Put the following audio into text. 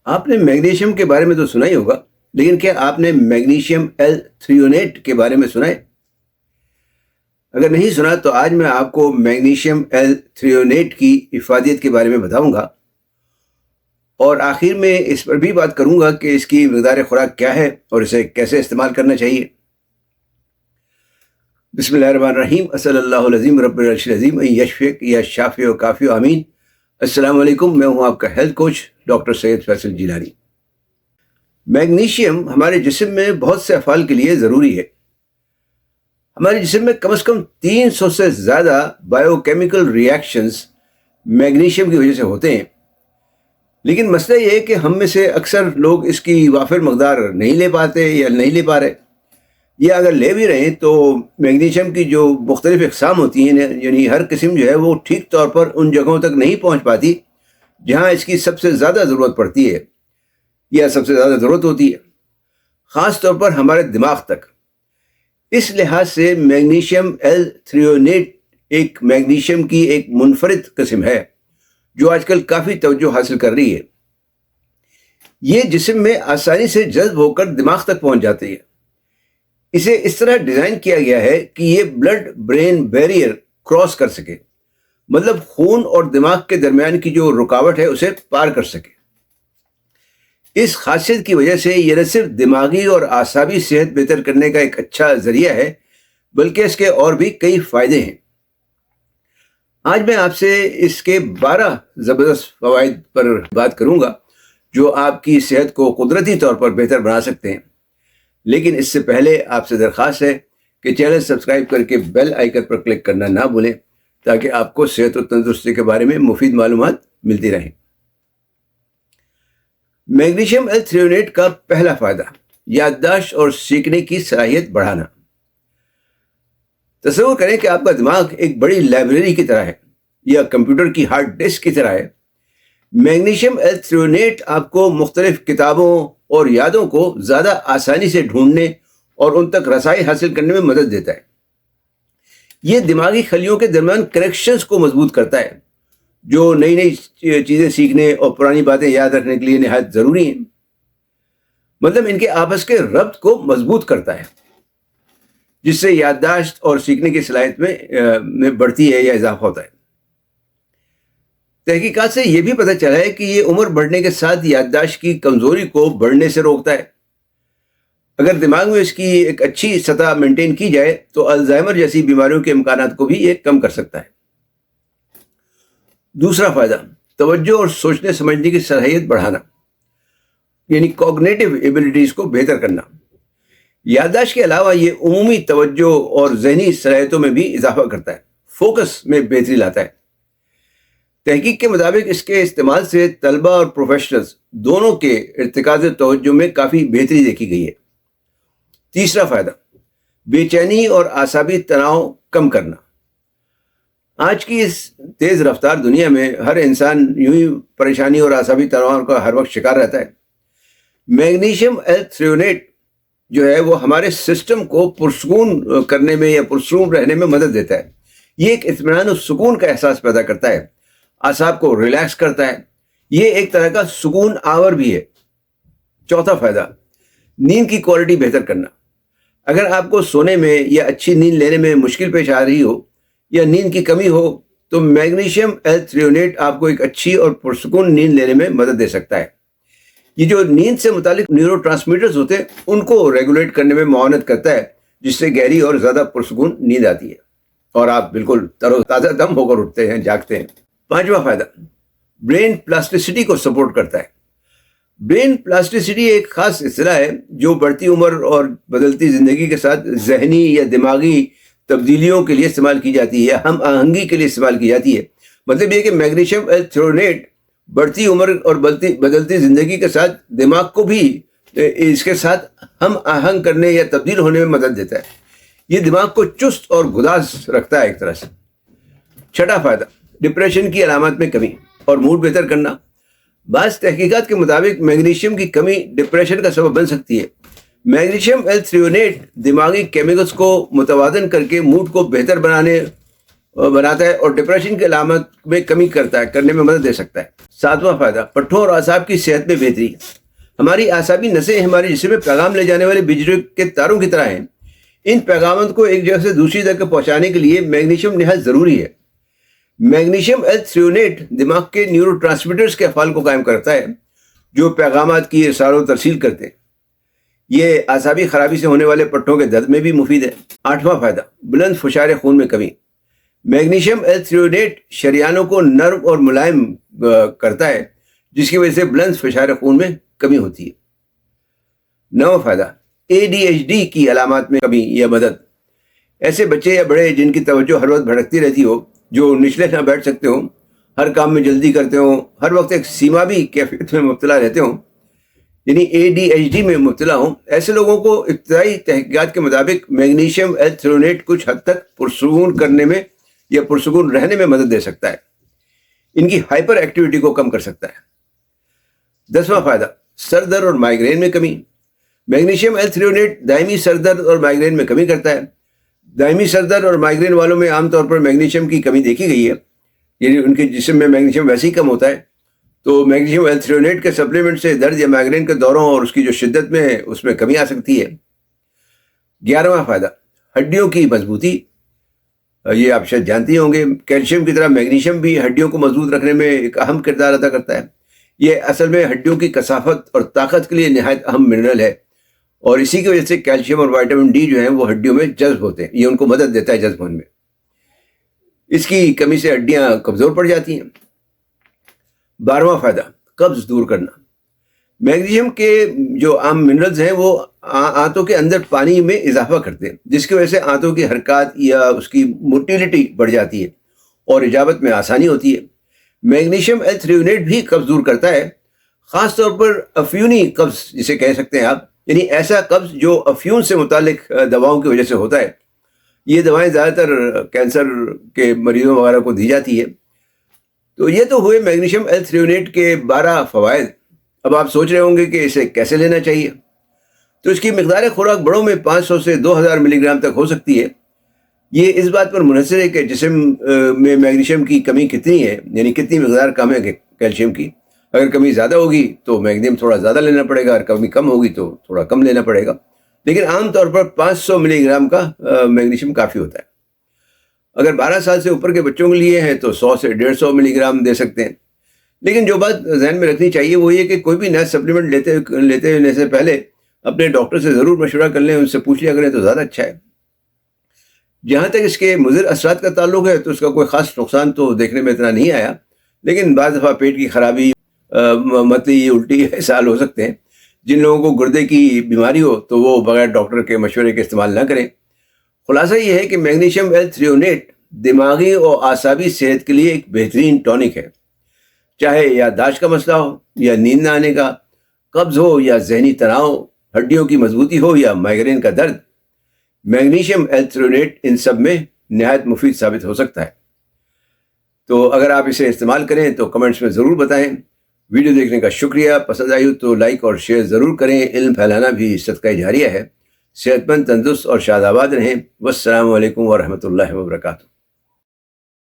آپ نے میگنیشیم کے بارے میں تو سنا ہی ہوگا، لیکن کیا آپ نے میگنیشیم ایل تھریونیٹ کے بارے میں سنا ہے؟ اگر نہیں سنا تو آج میں آپ کو میگنیشیم ایل تھریونیٹ کی افادیت کے بارے میں بتاؤں گا، اور آخر میں اس پر بھی بات کروں گا کہ اس کی مقدار خوراک کیا ہے اور اسے کیسے استعمال کرنا چاہیے۔ بسم اللہ الرحمن الرحیم۔ صلی اللہ العظیم رب العرش العظیم یشفیق یا شافی و کافی آمین۔ السلام علیکم، میں ہوں آپ کا ہیلتھ کوچ ڈاکٹر سید فیصل جیلانی۔ میگنیشیم ہمارے جسم میں بہت سے افعال کے لیے ضروری ہے۔ ہمارے جسم میں کم از کم 300 سے زیادہ بائیو کیمیکل ریاکشنز میگنیشیم کی وجہ سے ہوتے ہیں، لیکن مسئلہ یہ ہے کہ ہم میں سے اکثر لوگ اس کی وافر مقدار نہیں لے پاتے یا نہیں لے پا رہے، یا اگر لے بھی رہے ہیں تو میگنیشیم کی جو مختلف اقسام ہوتی ہیں، یعنی ہر قسم جو ہے وہ ٹھیک طور پر ان جگہوں تک نہیں پہنچ پاتی جہاں اس کی سب سے زیادہ ضرورت پڑتی ہے یا سب سے زیادہ ضرورت ہوتی ہے، خاص طور پر ہمارے دماغ تک۔ اس لحاظ سے میگنیشیم ایل تھریونیٹ ایک میگنیشیم کی ایک منفرد قسم ہے جو آج کل کافی توجہ حاصل کر رہی ہے۔ یہ جسم میں آسانی سے جذب ہو کر دماغ تک پہنچ جاتی ہے۔ اسے اس طرح ڈیزائن کیا گیا ہے کہ یہ بلڈ برین بیریئر کراس کر سکے، مطلب خون اور دماغ کے درمیان کی جو رکاوٹ ہے اسے پار کر سکے۔ اس خاصیت کی وجہ سے یہ نہ صرف دماغی اور اعصابی صحت بہتر کرنے کا ایک اچھا ذریعہ ہے، بلکہ اس کے اور بھی کئی فائدے ہیں۔ آج میں آپ سے اس کے 12 زبردست فوائد پر بات کروں گا جو آپ کی صحت کو قدرتی طور پر بہتر بنا سکتے ہیں، لیکن اس سے پہلے آپ سے درخواست ہے کہ چینل سبسکرائب کر کے بیل آئیکن پر کلک کرنا نہ بھولیں تاکہ آپ کو صحت و تندرستی کے بارے میں مفید معلومات ملتی رہیں۔ میگنیشیم ایل تھریونیٹ کا پہلا فائدہ، یادداشت اور سیکھنے کی صلاحیت بڑھانا۔ تصور کریں کہ آپ کا دماغ ایک بڑی لائبریری کی طرح ہے یا کمپیوٹر کی ہارڈ ڈسک کی طرح ہے۔ میگنیشیم ایل تھریونیٹ آپ کو مختلف کتابوں اور یادوں کو زیادہ آسانی سے ڈھونڈنے اور ان تک رسائی حاصل کرنے میں مدد دیتا ہے۔ یہ دماغی خلیوں کے درمیان کنیکشنز کو مضبوط کرتا ہے جو نئی نئی چیزیں سیکھنے اور پرانی باتیں یاد رکھنے کے لیے نہایت ضروری ہیں، مطلب ان کے آپس کے ربط کو مضبوط کرتا ہے، جس سے یادداشت اور سیکھنے کی صلاحیت میں بڑھتی ہے یا اضافہ ہوتا ہے۔ تحقیقات سے یہ بھی پتہ چلا ہے کہ یہ عمر بڑھنے کے ساتھ یادداشت کی کمزوری کو بڑھنے سے روکتا ہے۔ اگر دماغ میں اس کی ایک اچھی سطح مینٹین کی جائے تو الزائمر جیسی بیماریوں کے امکانات کو بھی یہ کم کر سکتا ہے۔ دوسرا فائدہ، توجہ اور سوچنے سمجھنے کی صلاحیت بڑھانا، یعنی کوگنیٹو ایبلٹیز کو بہتر کرنا۔ یادداشت کے علاوہ یہ عمومی توجہ اور ذہنی صلاحیتوں میں بھی اضافہ کرتا ہے، فوکس میں بہتری لاتا ہے۔ تحقیق کے مطابق اس کے استعمال سے طلبہ اور پروفیشنلز دونوں کے ارتکاز توجہ میں کافی بہتری دیکھی گئی ہے۔ تیسرا فائدہ، بے چینی اور اعصابی تناؤ کم کرنا۔ آج کی اس تیز رفتار دنیا میں ہر انسان یوں ہی پریشانی اور اعصابی تناؤ کا ہر وقت شکار رہتا ہے۔ میگنیشیم ایل تھریونیٹ جو ہے وہ ہمارے سسٹم کو پرسکون کرنے میں یا پرسکون رہنے میں مدد دیتا ہے۔ یہ ایک اطمینان و سکون کا احساس پیدا کرتا ہے، اعصاب کو ریلیکس کرتا ہے، یہ ایک طرح کا سکون آور بھی ہے۔ چوتھا فائدہ، نیند کی کوالٹی بہتر کرنا۔ اگر آپ کو سونے میں یا اچھی نیند لینے میں مشکل پیش آ رہی ہو یا نیند کی کمی ہو تو میگنیشیم ایل تھریونیٹ آپ کو ایک اچھی اور پرسکون نیند لینے میں مدد دے سکتا ہے۔ یہ جو نیند سے متعلق نیورو ٹرانسمیٹرز ہوتے ہیں ان کو ریگولیٹ کرنے میں معاونت کرتا ہے، جس سے گہری اور زیادہ پرسکون نیند آتی ہے اور آپ بالکل تر و تازہ دم ہو کر اٹھتے ہیں، جاگتے ہیں۔ پانچواں فائدہ، برین پلاسٹیسٹی کو سپورٹ کرتا ہے۔ برین پلاسٹیسٹی ایک خاص اصطلاح ہے جو بڑھتی عمر اور بدلتی زندگی کے ساتھ ذہنی یا دماغی تبدیلیوں کے لیے استعمال کی جاتی ہے یا ہم آہنگی کے لیے استعمال کی جاتی ہے۔ مطلب یہ کہ میگنیشیم ایل تھریونیٹ بڑھتی عمر اور بدلتی زندگی کے ساتھ دماغ کو بھی اس کے ساتھ ہم آہنگ کرنے یا تبدیل ہونے میں مدد دیتا ہے۔ یہ دماغ کو چست اور گداز رکھتا ہے ایک طرح سے۔ چھٹا فائدہ، ڈپریشن کی علامات میں کمی اور موڈ بہتر کرنا۔ بعض تحقیقات کے مطابق میگنیشیم کی کمی ڈپریشن کا سبب بن سکتی ہے۔ میگنیشیم ایل تھریونیٹ دماغی کیمیکلز کو متوازن کر کے موڈ کو بہتر بنانے بناتا ہے اور ڈپریشن کے علامات میں کمی کرنے میں مدد دے سکتا ہے۔ 7واں فائدہ، پٹھوں اور اعصاب کی صحت میں بہتری۔ ہماری اعصابی نسیں ہمارے جسم میں پیغام لے جانے والے بجلی کے تاروں کی طرح ہیں۔ ان پیغامات کو ایک جگہ سے دوسری جگہ پہنچانے کے لیے میگنیشیم نہایت ضروری ہے۔ میگنیشیم ایل-تھریونیٹ دماغ کے نیورو ٹرانسمیٹرز کے افعال کو قائم کرتا ہے جو پیغامات کی ارسال و ترسیل کرتے ہیں۔ یہ اعصابی خرابی سے ہونے والے پٹھوں کے درد میں بھی مفید ہے۔ 8واں فائدہ، بلند فشار خون میں کمی۔ میگنیشیم ایل-تھریونیٹ شریانوں کو نرم اور ملائم کرتا ہے جس کی وجہ سے بلند فشار خون میں کمی ہوتی ہے۔ 9واں فائدہ، ADHD کی علامات میں کمی یا مدد۔ ایسے بچے یا بڑے جن کی توجہ ہر وقت بھٹکتی رہتی ہو، جو نچلے نہ بیٹھ سکتے ہوں، ہر کام میں جلدی کرتے ہوں، ہر وقت ایک سیمابی کیفیت میں مبتلا رہتے ہوں، یعنی ADHD میں مبتلا ہوں، ایسے لوگوں کو ابتدائی تحقیقات کے مطابق میگنیشیم ایل-تھریونیٹ کچھ حد تک پرسکون کرنے میں یا پرسکون رہنے میں مدد دے سکتا ہے۔ ان کی ہائپر ایکٹیویٹی کو کم کر سکتا ہے۔ 10واں فائدہ، سر درد اور مائیگرین میں کمی۔ میگنیشیم ایل-تھریونیٹ دائمی سر درد اور مائیگرین میں کمی کرتا ہے۔ دائمی سر درد اور مائیگرین والوں میں عام طور پر میگنیشیم کی کمی دیکھی گئی ہے، یعنی ان کے جسم میں میگنیشیم ویسے ہی کم ہوتا ہے، تو میگنیشیم ایل-تھریونیٹ کے سپلیمنٹ سے درد یا مائیگرین کے دوروں اور اس کی جو شدت میں اس میں کمی آ سکتی ہے۔ 11واں فائدہ، ہڈیوں کی مضبوطی۔ یہ آپ شاید جانتے ہی ہوں گے، کیلشیم کی طرح میگنیشیم بھی ہڈیوں کو مضبوط رکھنے میں ایک اہم کردار ادا کرتا ہے۔ یہ اصل میں ہڈیوں کی کثافت اور طاقت کے لیے نہایت اہم منرل ہے، اور اسی کی وجہ سے کیلشیم اور وائٹامن ڈی جو ہیں وہ ہڈیوں میں جذب ہوتے ہیں، یہ ان کو مدد دیتا ہے جذب ہونے میں۔ اس کی کمی سے ہڈیاں کمزور پڑ جاتی ہیں۔ 12واں فائدہ، قبض دور کرنا۔ میگنیشیم کے جو عام منرلز ہیں وہ آنتوں کے اندر پانی میں اضافہ کرتے ہیں، جس کی وجہ سے آنتوں کی حرکات یا اس کی موٹیلٹی بڑھ جاتی ہے اور اجابت میں آسانی ہوتی ہے۔ میگنیشیم ایل-تھریونیٹ بھی قبض دور کرتا ہے، خاص طور پر افیونی قبض جسے کہہ سکتے ہیں آپ، یعنی ایسا قبض جو افیون سے متعلق دواؤں کی وجہ سے ہوتا ہے۔ یہ دوائیں زیادہ تر کینسر کے مریضوں وغیرہ کو دی جاتی ہے۔ تو یہ تو ہوئے میگنیشیم ایل-تھریونیٹ کے 12 فوائد۔ اب آپ سوچ رہے ہوں گے کہ اسے کیسے لینا چاہیے، تو اس کی مقدار خوراک بڑوں میں 500 سے 2000 ملی گرام تک ہو سکتی ہے۔ یہ اس بات پر منحصر ہے کہ جسم میں میگنیشیم کی کمی کتنی ہے، یعنی کتنی مقدار کم ہے کیلشیم کی۔ اگر کمی زیادہ ہوگی تو میگنیشیم تھوڑا زیادہ لینا پڑے گا، اگر کمی کم ہوگی تو تھوڑا کم لینا پڑے گا، لیکن عام طور پر 500 ملی گرام کا میگنیشیم کافی ہوتا ہے۔ اگر 12 سال سے اوپر کے بچوں کے لیے ہے تو 100 سے 150 ملی گرام دے سکتے ہیں۔ لیکن جو بات ذہن میں رکھنی چاہیے وہ یہ کہ کوئی بھی نیا سپلیمنٹ لینے سے پہلے اپنے ڈاکٹر سے ضرور مشورہ کر لیں، ان سے پوچھ لیا کریں تو زیادہ اچھا ہے۔ جہاں تک اس کے مضر اثرات کا تعلق ہے تو اس کا کوئی خاص نقصان تو دیکھنے میں اتنا نہیں آیا، لیکن بعض دفعہ پیٹ کی خرابی، متلی، الٹی اسہال ہو سکتے ہیں۔ جن لوگوں کو گردے کی بیماری ہو تو وہ بغیر ڈاکٹر کے مشورے کے استعمال نہ کریں۔ خلاصہ یہ ہے کہ میگنیشیم ایل-تھریونیٹ دماغی اور اعصابی صحت کے لیے ایک بہترین ٹونک ہے، چاہے یادداشت کا مسئلہ ہو یا نیند نہ آنے کا، قبض ہو یا ذہنی تناؤ، ہڈیوں کی مضبوطی ہو یا مائیگرین کا درد۔ میگنیشیم ایل-تھریونیٹ ان سب میں نہایت مفید ثابت ہو سکتا ہے۔ تو اگر آپ اسے استعمال کریں تو کمنٹس میں ضرور بتائیں۔ ویڈیو دیکھنے کا شکریہ، پسند آئی ہو تو لائک اور شیئر ضرور کریں۔ علم پھیلانا بھی صدقہ جاریہ ہے۔ صحت مند، تندرست اور شاد آباد رہیں۔ والسلام علیکم ورحمۃ اللہ وبرکاتہ۔